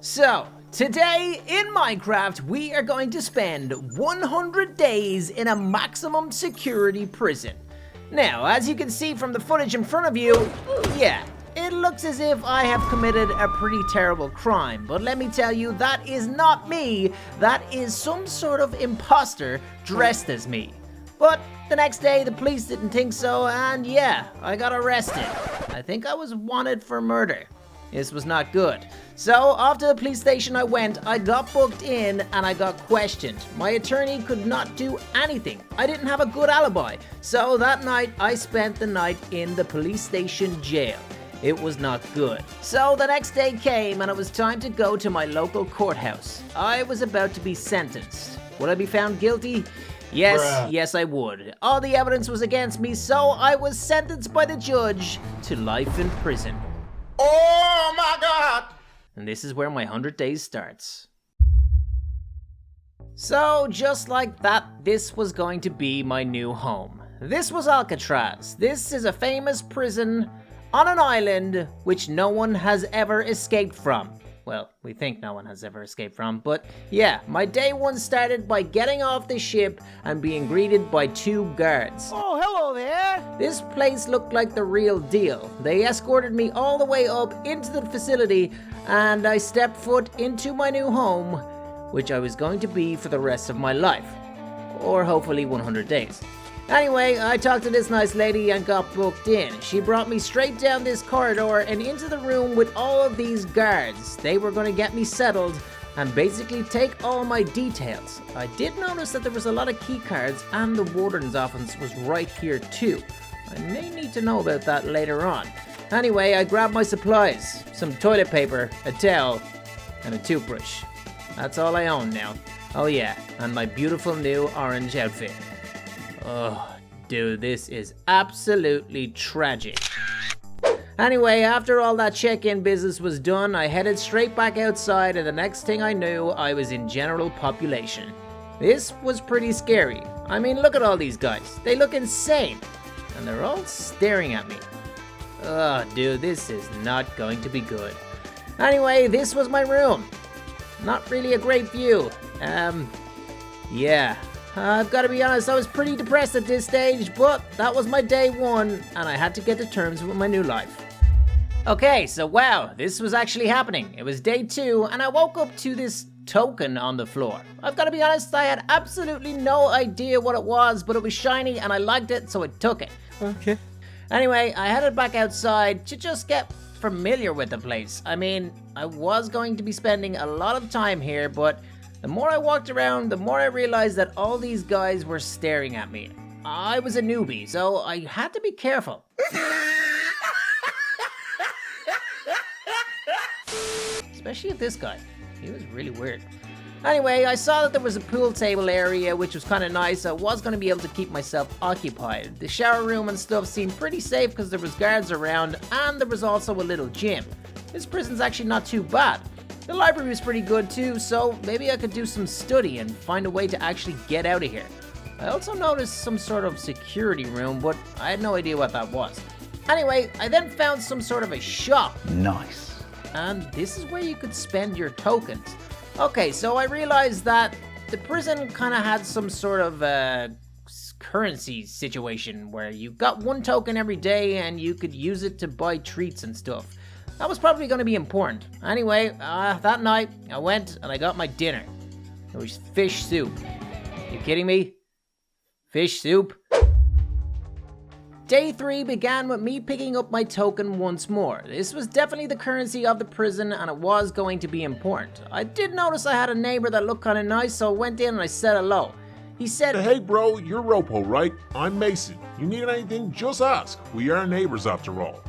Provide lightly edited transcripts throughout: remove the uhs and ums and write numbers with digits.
So, today in Minecraft, we are going to spend 100 days in a maximum security prison. Now, as you can see from the footage in front of you, yeah, it looks as if I have committed a pretty terrible crime, but let me tell you, that is not me. That is some sort of imposter dressed as me. But the next day, the police didn't think so, and yeah, I got arrested. I think I was wanted for murder. This was not good. So, off to the police station I went, I got booked in, and I got questioned. My attorney could not do anything. I didn't have a good alibi. So, that night, I spent the night in the police station jail. It was not good. So, the next day came, and it was time to go to my local courthouse. I was about to be sentenced. Would I be found guilty? Yes, I would. All the evidence was against me, so I was sentenced by the judge to life in prison. Oh my God! And this is where my 100 days starts. So, just like that, this was going to be my new home. This was Alcatraz. This is a famous prison on an island which no one has ever escaped from. Well, we think no one has ever escaped from, but yeah, my day one started by getting off the ship and being greeted by two guards. Oh, hello there! This place looked like the real deal. They escorted me all the way up into the facility, and I stepped foot into my new home, which I was going to be for the rest of my life. Or hopefully 100 days. Anyway, I talked to this nice lady and got booked in. She brought me straight down this corridor and into the room with all of these guards. They were going to get me settled and basically take all my details. I did notice that there was a lot of key cards and the warden's office was right here too. I may need to know about that later on. Anyway, I grabbed my supplies, some toilet paper, a towel, and a toothbrush. That's all I own now. Oh yeah, and my beautiful new orange outfit. Oh, dude, this is absolutely tragic. Anyway, after all that check-in business was done, I headed straight back outside, and the next thing I knew, I was in general population. This was pretty scary. I mean, look at all these guys. They look insane. And they're all staring at me. Oh, dude, this is not going to be good. Anyway, this was my room. Not really a great view. Yeah. I've got to be honest, I was pretty depressed at this stage, but that was my day one, and I had to get to terms with my new life. Okay, so wow, this was actually happening. It was day two, and I woke up to this token on the floor. I've got to be honest, I had absolutely no idea what it was, but it was shiny, and I liked it, so I took it. Okay. Anyway, I headed back outside to just get familiar with the place. I mean, I was going to be spending a lot of time here, but the more I walked around, the more I realized that all these guys were staring at me. I was a newbie, so I had to be careful. Especially if this guy. He was really weird. Anyway, I saw that there was a pool table area, which was kind of nice. I was going to be able to keep myself occupied. The shower room and stuff seemed pretty safe because there was guards around, and there was also a little gym. This prison's actually not too bad. The library was pretty good too, so maybe I could do some study and find a way to actually get out of here. I also noticed some sort of security room, but I had no idea what that was. Anyway, I then found some sort of a shop. Nice. And this is where you could spend your tokens. Okay, so I realized that the prison kind of had some sort of currency situation where you got one token every day and you could use it to buy treats and stuff. That was probably going to be important. Anyway, that night, I went and I got my dinner. It was fish soup. You kidding me? Fish soup? Day 3 began with me picking up my token once more. This was definitely the currency of the prison, and it was going to be important. I did notice I had a neighbor that looked kind of nice, so I went in and I said hello. He said, Hey bro, you're RoPo, right? I'm Mason. You need anything, just ask. We are neighbors after all.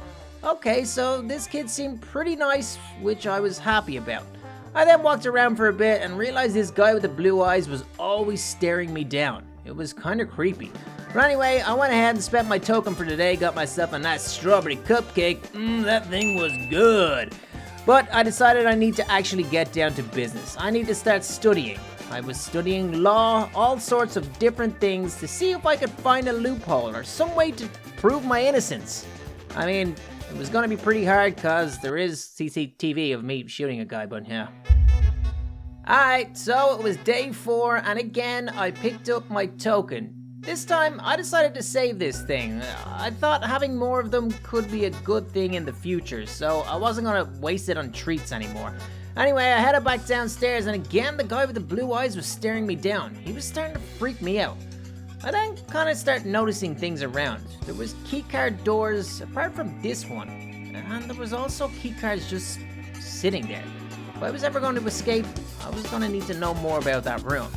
Okay, so this kid seemed pretty nice, which I was happy about. I then walked around for a bit and realized this guy with the blue eyes was always staring me down. It was kind of creepy. But anyway, I went ahead and spent my token for today, got myself a nice strawberry cupcake. That thing was good. But I decided I need to actually get down to business. I need to start studying. I was studying law, all sorts of different things to see if I could find a loophole or some way to prove my innocence. I mean, It was gonna be pretty hard cause there is CCTV of me shooting a guy, but yeah. Alright, so it was day 4 and again I picked up my token. This time I decided to save this thing. I thought having more of them could be a good thing in the future, so I wasn't gonna waste it on treats anymore. Anyway, I headed back downstairs and again the guy with the blue eyes was staring me down. He was starting to freak me out. I then kind of started noticing things around. There was keycard doors apart from this one, and there was also keycards just sitting there. If I was ever going to escape, I was going to need to know more about that room.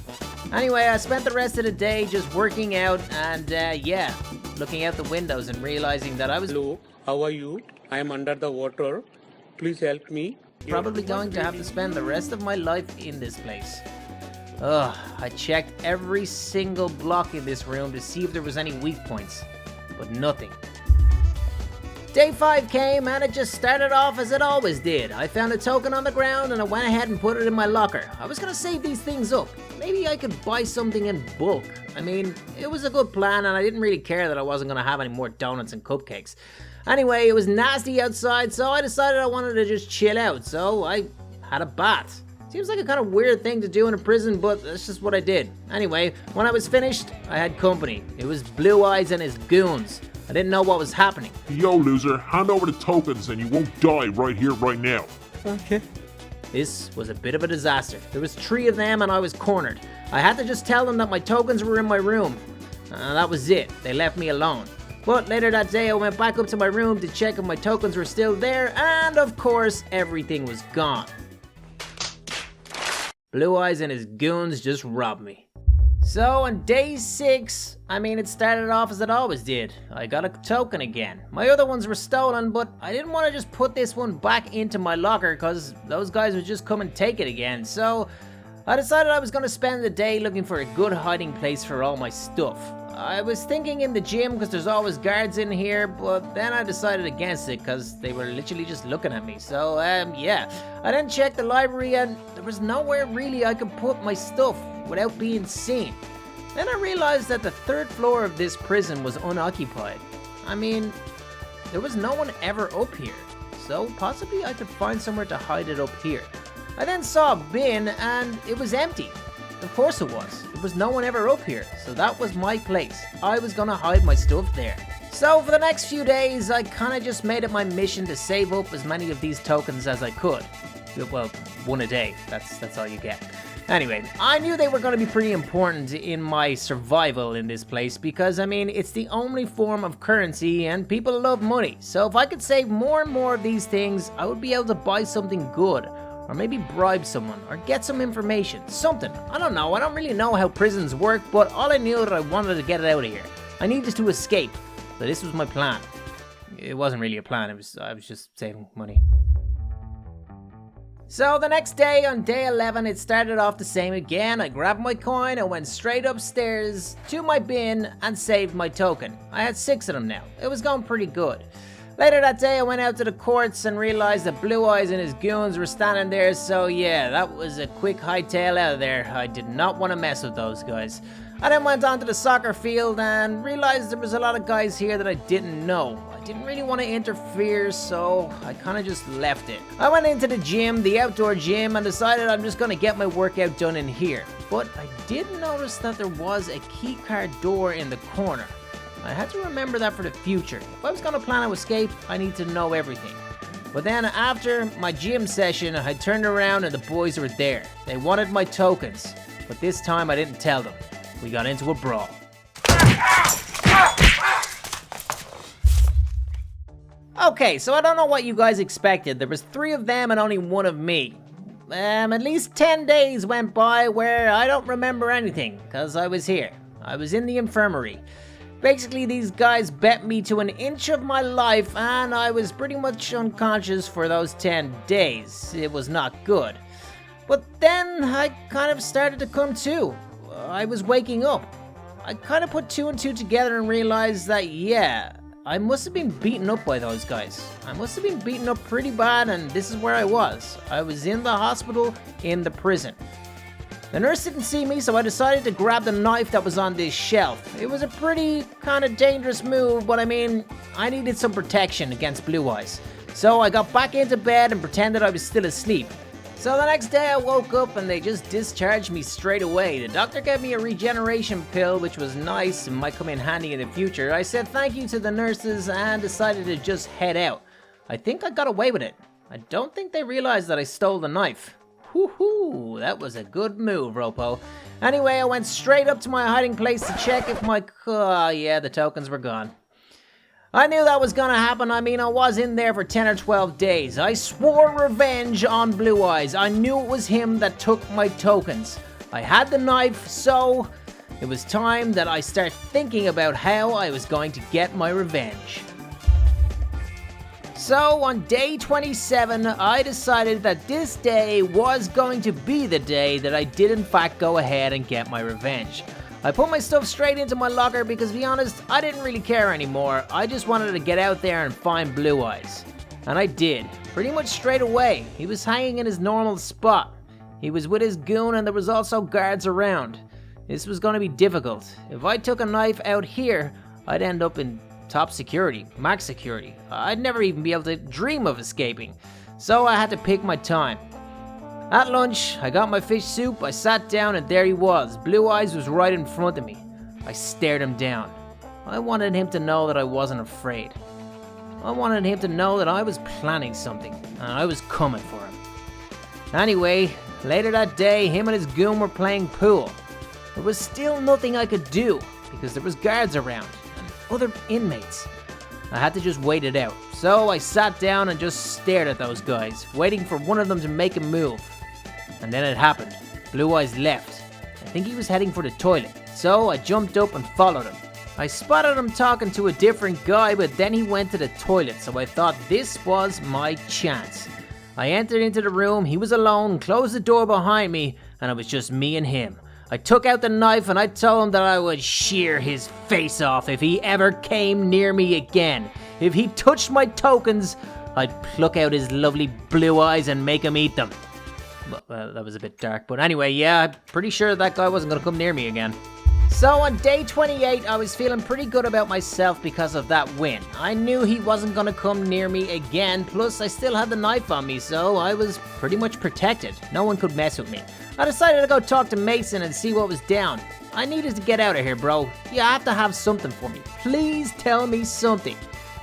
Anyway, I spent the rest of the day just working out and yeah, looking out the windows and realizing that I was Hello, how are you? I am under the water. Please help me. probably going to have to spend the rest of my life in this place. Ugh, I checked every single block in this room to see if there was any weak points, but nothing. Day 5 came and it just started off as it always did. I found a token on the ground and I went ahead and put it in my locker. I was gonna save these things up. Maybe I could buy something in bulk. I mean, it was a good plan and I didn't really care that I wasn't gonna have any more donuts and cupcakes. Anyway, it was nasty outside, so I decided I wanted to just chill out, so I had a bath. Seems like a kind of weird thing to do in a prison, but that's just what I did. Anyway, when I was finished, I had company. It was Blue Eyes and his goons. I didn't know what was happening. Yo, loser, hand over the tokens and you won't die right here, right now. Okay. This was a bit of a disaster. There was 3 of them and I was cornered. I had to just tell them that my tokens were in my room. That was it. They left me alone. But later that day I went back up to my room to check if my tokens were still there, and of course everything was gone. Blue Eyes and his goons just robbed me. So on day 6, it started off as it always did. I got a token again. My other ones were stolen, but I didn't want to just put this one back into my locker because those guys would just come and take it again. So I decided I was going to spend the day looking for a good hiding place for all my stuff. I was thinking in the gym because there's always guards in here, but then I decided against it because they were literally just looking at me. So yeah, I then checked the library and there was nowhere really I could put my stuff without being seen. Then I realized that the 3rd floor of this prison was unoccupied. There was no one ever up here, so possibly I could find somewhere to hide it up here. I then saw a bin and it was empty. Of course it was. There was no one ever up here, so that was my place. I was gonna hide my stuff there. So for the next few days, I kinda just made it my mission to save up as many of these tokens as I could. Well, 1 a day, that's all you get. Anyway, I knew they were gonna be pretty important in my survival in this place because, it's the only form of currency and people love money. So if I could save more and more of these things, I would be able to buy something good. Or maybe bribe someone, or get some information, something. I don't know, I don't really know how prisons work, but all I knew that I wanted to get it out of here. I needed to escape, so this was my plan. It wasn't really a plan, I was just saving money. So the next day, on day 11, it started off the same again. I grabbed my coin, I went straight upstairs to my bin, and saved my token. I had 6 of them now. It was going pretty good. Later that day, I went out to the courts and realized that Blue Eyes and his goons were standing there, so yeah, that was a quick hightail out of there. I did not want to mess with those guys. I then went onto the soccer field and realized there was a lot of guys here that I didn't know. I didn't really want to interfere, so I kind of just left it. I went into the gym, the outdoor gym, and decided I'm just going to get my workout done in here. But I did notice that there was a keycard door in the corner. I had to remember that for the future. If I was going to plan an escape, I need to know everything. But then after my gym session, I turned around and the boys were there. They wanted my tokens, but this time I didn't tell them. We got into a brawl. Okay, so I don't know what you guys expected. There was 3 of them and only 1 of me. At least 10 days went by where I don't remember anything, because I was here. I was in the infirmary. Basically, these guys bet me to an inch of my life, and I was pretty much unconscious for those 10 days. It was not good. But then I kind of started to come to. I was waking up. I kind of put 2 and 2 together and realized that, yeah, I must have been beaten up by those guys. I must have been beaten up pretty bad, and this is where I was. I was in the hospital in the prison. The nurse didn't see me, so I decided to grab the knife that was on this shelf. It was a pretty kind of dangerous move, but I mean, I needed some protection against blue eyes. So I got back into bed and pretended I was still asleep. So the next day I woke up and they just discharged me straight away. The doctor gave me a regeneration pill, which was nice and might come in handy in the future. I said thank you to the nurses and decided to just head out. I think I got away with it. I don't think they realized that I stole the knife. Woohoo, that was a good move, RoPo. Anyway, I went straight up to my hiding place to check if my... yeah, the tokens were gone. I knew that was gonna happen. I mean, I was in there for 10 or 12 days. I swore revenge on Blue Eyes. I knew it was him that took my tokens. I had the knife, so it was time that I start thinking about how I was going to get my revenge. So on day 27, I decided that this day was going to be the day that I did in fact go ahead and get my revenge. I put my stuff straight into my locker because, to be honest, I didn't really care anymore. I just wanted to get out there and find Blue Eyes. And I did, pretty much straight away. He was hanging in his normal spot. He was with his goon and there was also guards around. This was going to be difficult. If I took a knife out here, I'd end up in top security, max security. I'd never even be able to dream of escaping. So I had to pick my time. At lunch, I got my fish soup, I sat down and there he was. Blue Eyes was right in front of me. I stared him down. I wanted him to know that I wasn't afraid. I wanted him to know that I was planning something, and I was coming for him. Anyway, later that day, him and his goon were playing pool. There was still nothing I could do, because there was guards around, and other inmates. I had to just wait it out. So I sat down and just stared at those guys, waiting for one of them to make a move. And then it happened. Blue Eyes left. I think he was heading for the toilet, so I jumped up and followed him. I spotted him talking to a different guy, but then he went to the toilet, so I thought this was my chance. I entered into the room, he was alone, closed the door behind me, and it was just me and him. I took out the knife and I told him that I would shear his face off if he ever came near me again. If he touched my tokens, I'd pluck out his lovely blue eyes and make him eat them. Well, that was a bit dark, but anyway, yeah, I'm pretty sure that guy wasn't going to come near me again. So on day 28, I was feeling pretty good about myself because of that win. I knew he wasn't going to come near me again, plus I still had the knife on me, so I was pretty much protected. No one could mess with me. I decided to go talk to Mason and see what was down. I needed to get out of here, bro. You have to have something for me. Please tell me something.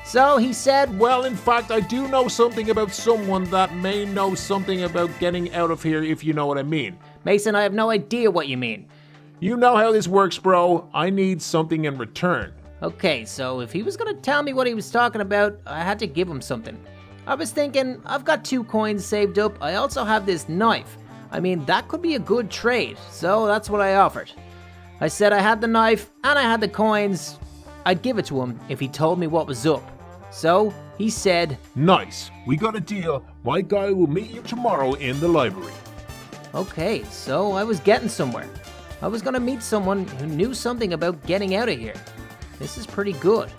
So he said, Well, in fact, I do know something about someone that may know something about getting out of here, if you know what I mean. Mason, I have no idea what you mean. You know how this works, bro. I need something in return. Okay, so if he was gonna tell me what he was talking about, I had to give him something. I was thinking, I've got 2 coins saved up. I also have this knife. I mean, that could be a good trade, so that's what I offered. I said I had the knife and I had the coins. I'd give it to him if he told me what was up. So he said, Nice. We got a deal. My guy will meet you tomorrow in the library. Okay, so I was getting somewhere. I was gonna meet someone who knew something about getting out of here. This is pretty good.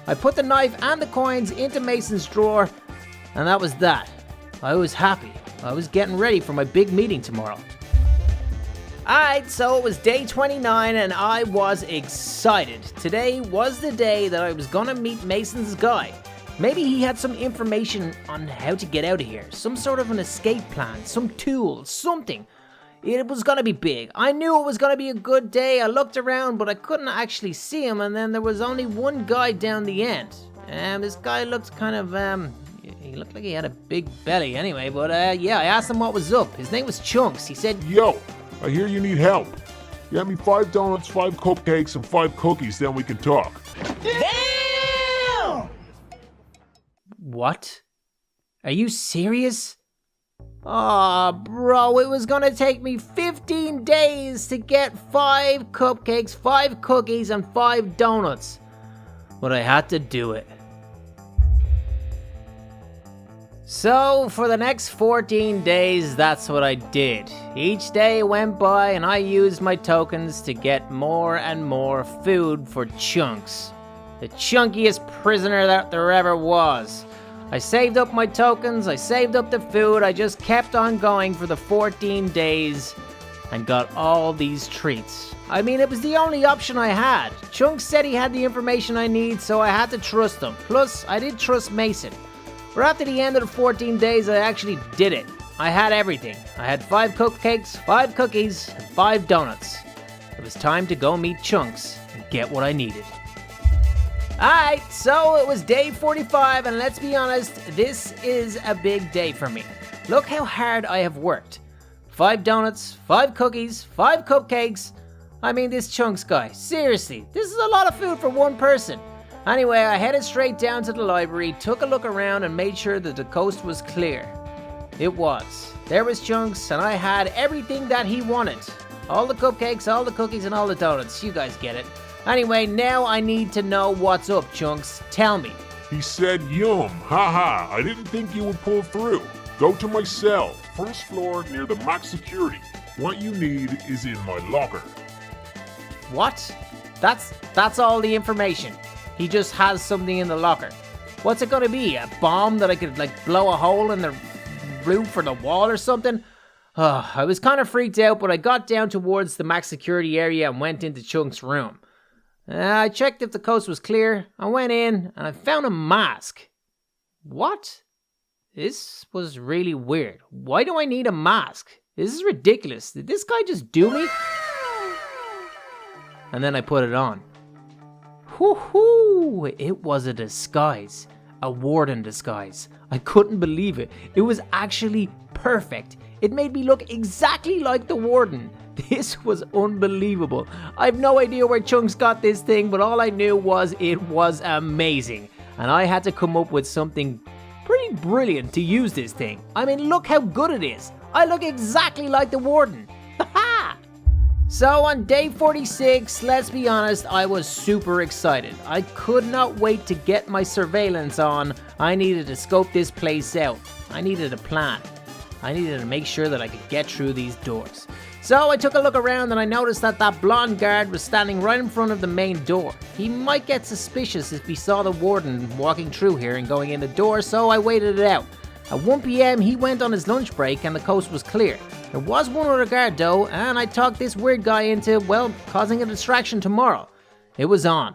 I put the knife and the coins into Mason's drawer, and that was that. I was happy. I was getting ready for my big meeting tomorrow. Alright, so it was day 29 and I was excited. Today was the day that I was gonna meet Mason's guy. Maybe he had some information on how to get out of here. Some sort of an escape plan, some tool, something. It was gonna be big. I knew it was gonna be a good day. I looked around, but I couldn't actually see him, and then there was only one guy down the end. And this guy looked kind of, he looked like he had a big belly anyway, but yeah, I asked him what was up. His name was Chunks. He said, Yo, I hear you need help. Get me 5 donuts, 5 cupcakes, and 5 cookies, then we can talk. Damn! What? Are you serious? Aw, bro, it was gonna take me 15 days to get 5 cupcakes, 5 cookies, and 5 donuts. But I had to do it. So, for the next 14 days, that's what I did. Each day went by and I used my tokens to get more and more food for Chunks. The chunkiest prisoner that there ever was. I saved up my tokens, I saved up the food, I just kept on going for the 14 days. and got all these treats. I mean, it was the only option I had. Chunks said he had the information I need, so I had to trust him. Plus, I did trust Mason. But after the end of the 14 days, I actually did it. I had everything. I had 5 cupcakes, 5 cookies, and 5 donuts. It was time to go meet Chunks and get what I needed. Alright, so it was day 45, and let's be honest, this is a big day for me. Look how hard I have worked. 5 donuts, 5 cookies, 5 cupcakes. I mean, this Chunks guy, seriously, this is a lot of food for one person. Anyway, I headed straight down to the library, took a look around, and made sure that the coast was clear. It was. There was Chunks, and I had everything that he wanted. All the cupcakes, all the cookies, and all the donuts. You guys get it. Anyway, now I need to know what's up, Chunks. Tell me. He said, yum, haha, I didn't think you would pull through. Go to my cell, first floor near the max security. What you need is in my locker. What? That's all the information. He just has something in the locker. What's it gonna be? A bomb that I could, blow a hole in the roof or the wall or something? I was kind of freaked out, but I got down towards the max security area and went into Chunks' room. I checked if the coast was clear. I went in and I found a mask. What? This was really weird. Why do I need a mask? This is ridiculous. Did this guy just do me? And then I put it on. Whoo-hoo! It was a disguise. A warden disguise. I couldn't believe it. It was actually perfect. It made me look exactly like the warden. This was unbelievable. I have no idea where Chunks got this thing, but all I knew was it was amazing. And I had to come up with something pretty brilliant to use this thing. I mean, look how good it is. I look exactly like the warden. Ha! So on day 46, let's be honest, I was super excited. I could not wait to get my surveillance on. I needed to scope this place out. I needed a plan. I needed to make sure that I could get through these doors. So I took a look around and I noticed that blonde guard was standing right in front of the main door. He might get suspicious if he saw the warden walking through here and going in the door, so I waited it out. At 1 PM, he went on his lunch break and the coast was clear. There was one other guard though, and I talked this weird guy into, causing a distraction tomorrow. It was on.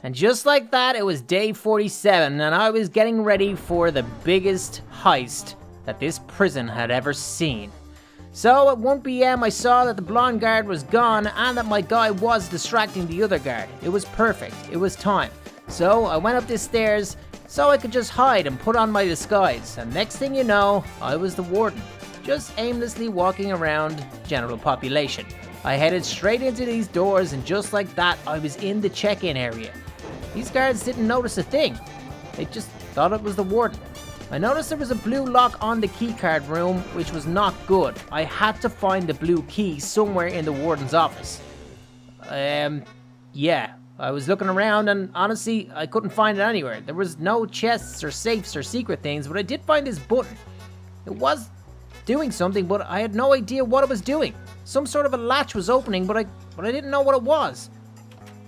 And just like that, it was day 47, and I was getting ready for the biggest heist that this prison had ever seen. So at 1 PM, I saw that the blonde guard was gone and that my guy was distracting the other guard. It was perfect. It was time. So I went up the stairs so I could just hide and put on my disguise. And next thing you know, I was the warden, just aimlessly walking around general population. I headed straight into these doors, and just like that, I was in the check-in area. These guards didn't notice a thing. They just thought it was the warden. I noticed there was a blue lock on the keycard room, which was not good. I had to find the blue key somewhere in the warden's office. Yeah. I was looking around and honestly, I couldn't find it anywhere. There was no chests or safes or secret things, but I did find this button. It was doing something, but I had no idea what it was doing. Some sort of a latch was opening, but I didn't know what it was.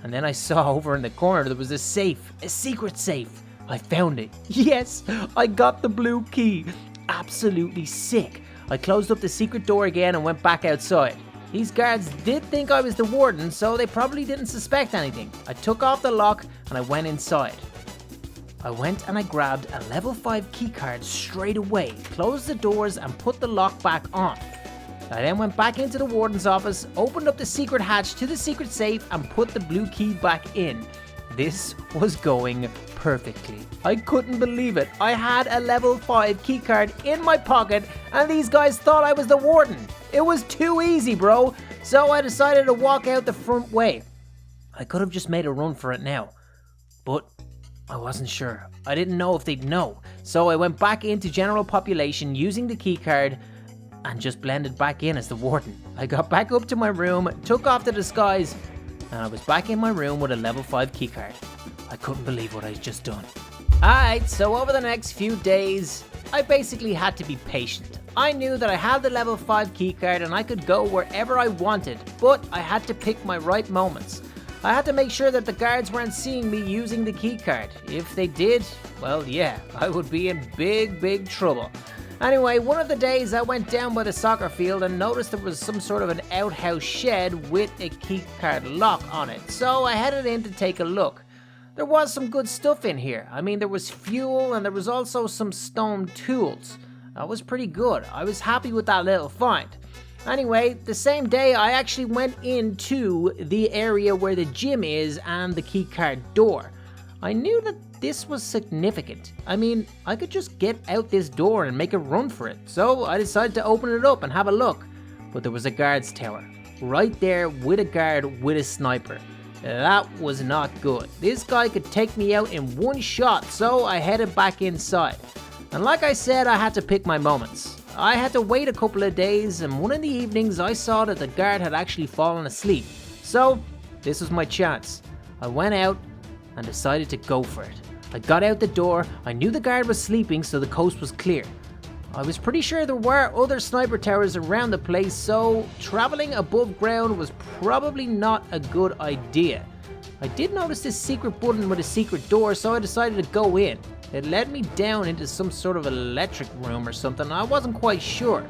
And then I saw over in the corner there was a safe, a secret safe. I found it. Yes, I got the blue key. Absolutely sick. I closed up the secret door again and went back outside. These guards did think I was the warden, so they probably didn't suspect anything. I took off the lock and I went inside. I went and I grabbed a level 5 keycard straight away, closed the doors and put the lock back on. I then went back into the warden's office, opened up the secret hatch to the secret safe and put the blue key back in. This was going perfectly. I couldn't believe it. I had a level 5 keycard in my pocket and these guys thought I was the warden. It was too easy, bro. So I decided to walk out the front way. I could have just made a run for it now, but I wasn't sure. I didn't know if they'd know. So I went back into general population using the keycard and just blended back in as the warden. I got back up to my room, took off the disguise, and I was back in my room with a level 5 keycard. I couldn't believe what I'd just done. Alright, so over the next few days, I basically had to be patient. I knew that I had the level 5 keycard and I could go wherever I wanted, but I had to pick my right moments. I had to make sure that the guards weren't seeing me using the keycard. If they did, well yeah, I would be in big trouble. Anyway, one of the days I went down by the soccer field and noticed there was some sort of an outhouse shed with a keycard lock on it, so I headed in to take a look. There was some good stuff in here. I mean, there was fuel and there was also some stone tools. That was pretty good. I was happy with that little find. Anyway, the same day I actually went into the area where the gym is and the keycard door. I knew that this was significant. I mean, I could just get out this door and make a run for it. So I decided to open it up and have a look. But there was a guard's tower right there with a guard with a sniper. That was not good. This guy could take me out in one shot, so I headed back inside. And like I said, I had to pick my moments. I had to wait a couple of days, and one of the evenings I saw that the guard had actually fallen asleep. So this was my chance. I went out and decided to go for it. I got out the door. I knew the guard was sleeping, so the coast was clear. I was pretty sure there were other sniper towers around the place, so traveling above ground was probably not a good idea. I did notice this secret button with a secret door, so I decided to go in. It led me down into some sort of electric room or something. I wasn't quite sure.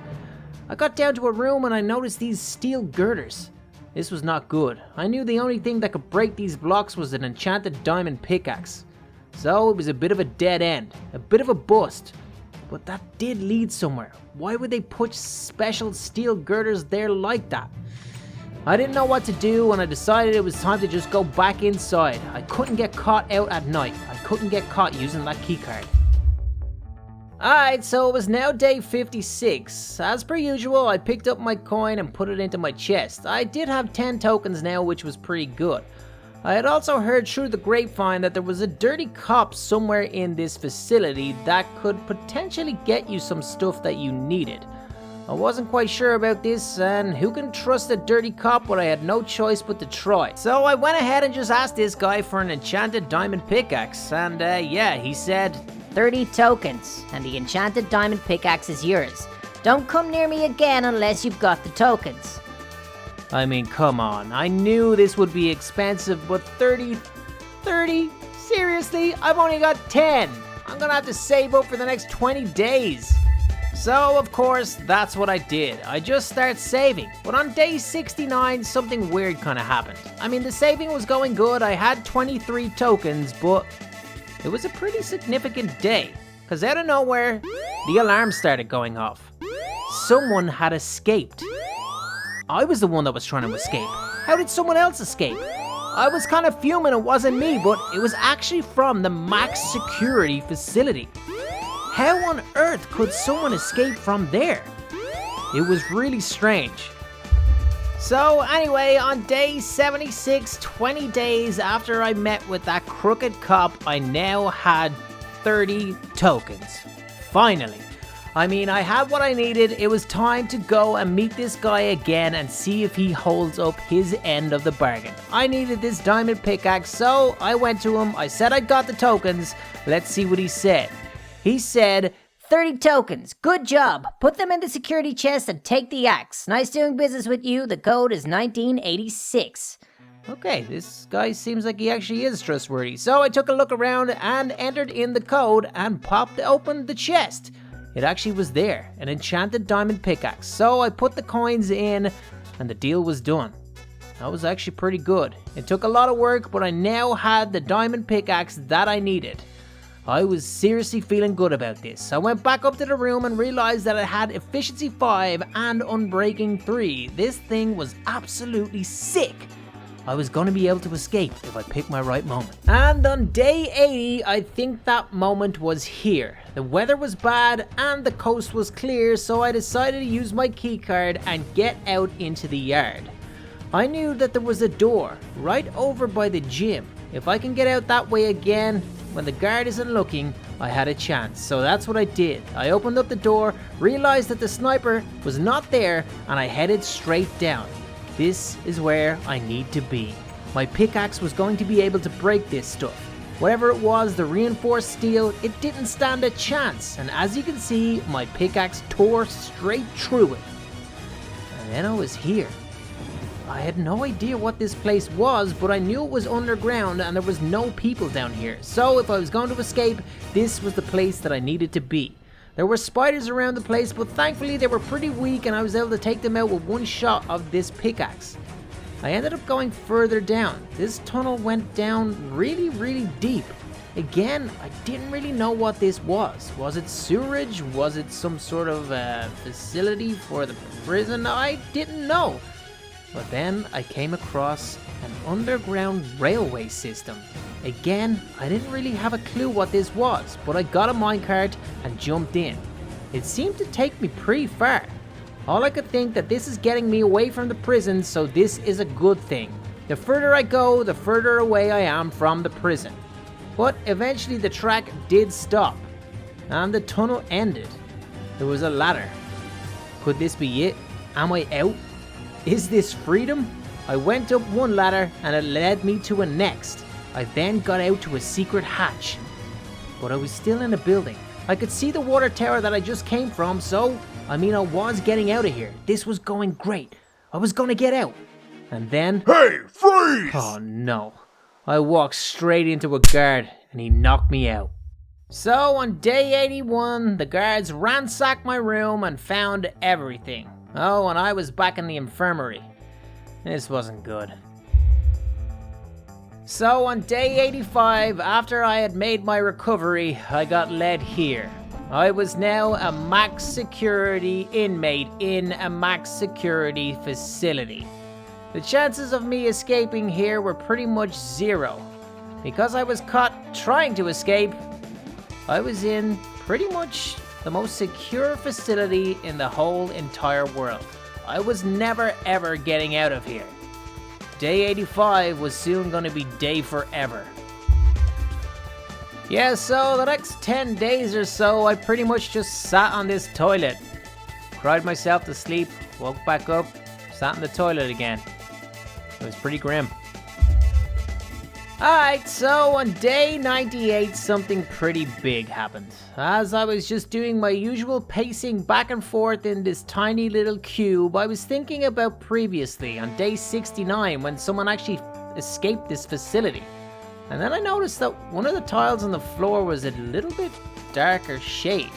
I got down to a room and I noticed these steel girders. This was not good. I knew the only thing that could break these blocks was an enchanted diamond pickaxe. So it was a bit of a dead end, a bit of a bust. But that did lead somewhere. Why would they put special steel girders there like that? I didn't know what to do and I decided it was time to just go back inside. I couldn't get caught out at night. I couldn't get caught using that keycard. Alright, so it was now day 56. As per usual, I picked up my coin and put it into my chest. I did have 10 tokens now, which was pretty good. I had also heard through the grapevine that there was a dirty cop somewhere in this facility that could potentially get you some stuff that you needed. I wasn't quite sure about this, and who can trust a dirty cop, but I had no choice but to try. So I went ahead and just asked this guy for an enchanted diamond pickaxe, and yeah, he said, 30 tokens, and the enchanted diamond pickaxe is yours. Don't come near me again unless you've got the tokens. I mean, come on, I knew this would be expensive, but 30? Seriously? I've only got 10. I'm gonna have to save up for the next 20 days. So, of course, that's what I did. I just started saving. But on day 69, something weird kind of happened. I mean, the saving was going good. I had 23 tokens, but it was a pretty significant day. Because out of nowhere, the alarm started going off. Someone had escaped. I was the one that was trying to escape. How did someone else escape? I was kind of fuming it wasn't me, but it was actually from the max security facility. How on earth could someone escape from there? It was really strange. So anyway, on day 76, 20 days after I met with that crooked cop, I now had 30 tokens. Finally. I mean, I had what I needed. It was time to go and meet this guy again and see if he holds up his end of the bargain. I needed this diamond pickaxe, so I went to him. I said I got the tokens. Let's see what he said. He said, 30 tokens. Good job. Put them in the security chest and take the axe. Nice doing business with you. The code is 1986. Okay, this guy seems like he actually is trustworthy. So I took a look around and entered in the code and popped open the chest. It actually was there, an enchanted diamond pickaxe. So I put the coins in and the deal was done. That was actually pretty good. It took a lot of work, but I now had the diamond pickaxe that I needed. I was seriously feeling good about this. I went back up to the room and realized that I had efficiency 5 and unbreaking 3. This thing was absolutely sick. I was going to be able to escape if I picked my right moment. And on day 80, I think that moment was here. The weather was bad and the coast was clear, so I decided to use my keycard and get out into the yard. I knew that there was a door right over by the gym. If I can get out that way again, when the guard isn't looking, I had a chance. So that's what I did. I opened up the door, realized that the sniper was not there, and I headed straight down. This is where I need to be. My pickaxe was going to be able to break this stuff. Whatever it was, the reinforced steel, it didn't stand a chance. And as you can see, my pickaxe tore straight through it. And then I was here. I had no idea what this place was, but I knew it was underground and there was no people down here. So if I was going to escape, this was the place that I needed to be. There were spiders around the place, but thankfully they were pretty weak and I was able to take them out with one shot of this pickaxe. I ended up going further down. This tunnel went down really deep. Again, I didn't really know what this was. Was it sewerage? Was it some sort of facility for the prison? I didn't know. But then I came across an underground railway system. Again, I didn't really have a clue what this was, but I got a minecart and jumped in. It seemed to take me pretty far. All I could think that this is getting me away from the prison, so this is a good thing. The further I go, the further away I am from the prison. But eventually the track did stop, and the tunnel ended. There was a ladder. Could this be it? Am I out? Is this freedom? I went up one ladder and it led me to a next. I then got out to a secret hatch. But I was still in a building. I could see the water tower that I just came from, so, I was getting out of here. This was going great. I was gonna get out. And then... Hey, freeze! Oh no. I walked straight into a guard and he knocked me out. So on day 81, the guards ransacked my room and found everything. Oh, and I was back in the infirmary. This wasn't good. So on day 85, after I had made my recovery, I got led here. I was now a max security inmate in a max security facility. The chances of me escaping here were pretty much zero. Because I was caught trying to escape, I was in pretty much the most secure facility in the whole entire world. I was never ever getting out of here. Day 85 was soon going to be day forever. Yeah, so the next 10 days or so, I pretty much just sat on this toilet. Cried myself to sleep, woke back up, sat in the toilet again. It was pretty grim. Alright, so on day 98, something pretty big happened. As I was just doing my usual pacing back and forth in this tiny little cube, I was thinking about previously on day 69 when someone actually escaped this facility. And then I noticed that one of the tiles on the floor was a little bit darker shade.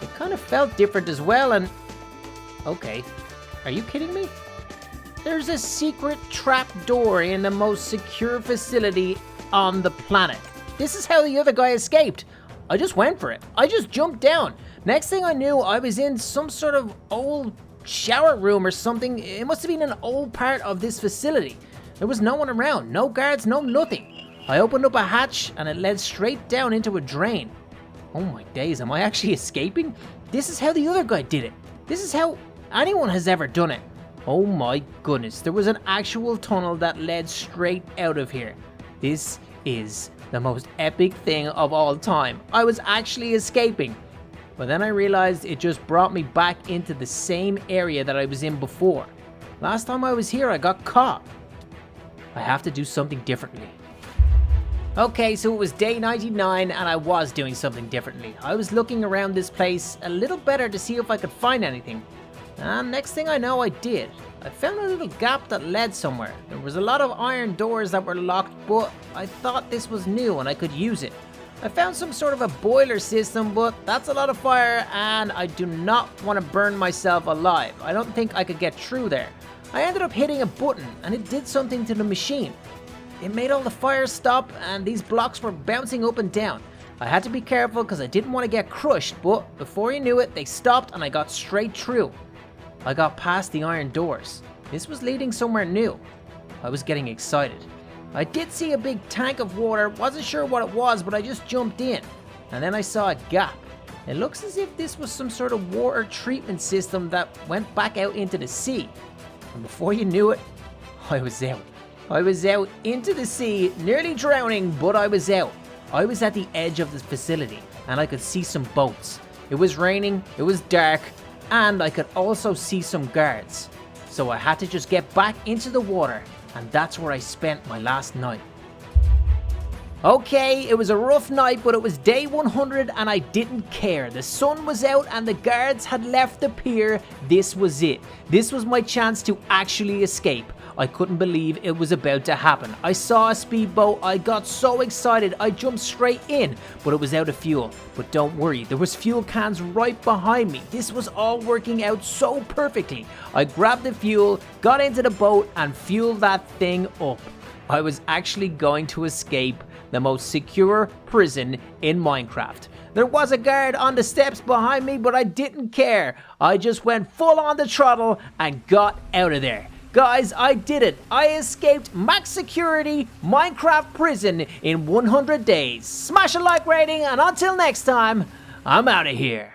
It kind of felt different as well and... Okay, are you kidding me? There's a secret trap door in the most secure facility on the planet. This is how the other guy escaped. I just went for it. I just jumped down. Next thing I knew, I was in some sort of old shower room or something. It must have been an old part of this facility. There was no one around, no guards, no nothing. I opened up a hatch and it led straight down into a drain. Oh my days, am I actually escaping? This is how the other guy did it. This is how anyone has ever done it. Oh my goodness, there was an actual tunnel that led straight out of here. This is the most epic thing of all time. I was actually escaping. But then I realized it just brought me back into the same area that I was in before. Last time I was here, I got caught. I have to do something differently. Okay, so it was day 99 and I was doing something differently. I was looking around this place a little better to see if I could find anything. And next thing I know, I did. I found a little gap that led somewhere. There was a lot of iron doors that were locked, but I thought this was new and I could use it. I found some sort of a boiler system, but that's a lot of fire and I do not want to burn myself alive. I don't think I could get through there. I ended up hitting a button and it did something to the machine. It made all the fire stop and these blocks were bouncing up and down. I had to be careful because I didn't want to get crushed, but before you knew it, they stopped and I got straight through. I got past the iron doors. This was leading somewhere new. I was getting excited. I did see a big tank of water, wasn't sure what it was, but I just jumped in. And then I saw a gap. It looks as if this was some sort of water treatment system that went back out into the sea. And before you knew it, I was out. I was out into the sea, nearly drowning, but I was out. I was at the edge of the facility, and I could see some boats. It was raining, it was dark, and I could also see some guards. So I had to just get back into the water, and that's where I spent my last night. Okay, it was a rough night, but it was day 100 and I didn't care. The sun was out and the guards had left the pier. This was it. This was my chance to actually escape. I couldn't believe it was about to happen. I saw a speedboat, I got so excited, I jumped straight in, but it was out of fuel. But don't worry, there was fuel cans right behind me. This was all working out so perfectly. I grabbed the fuel, got into the boat, and fueled that thing up. I was actually going to escape the most secure prison in Minecraft. There was a guard on the steps behind me, but I didn't care. I just went full on the throttle and got out of there. Guys, I did it. I escaped max security Minecraft prison in 100 days. Smash a like rating, and until next time, I'm out of here.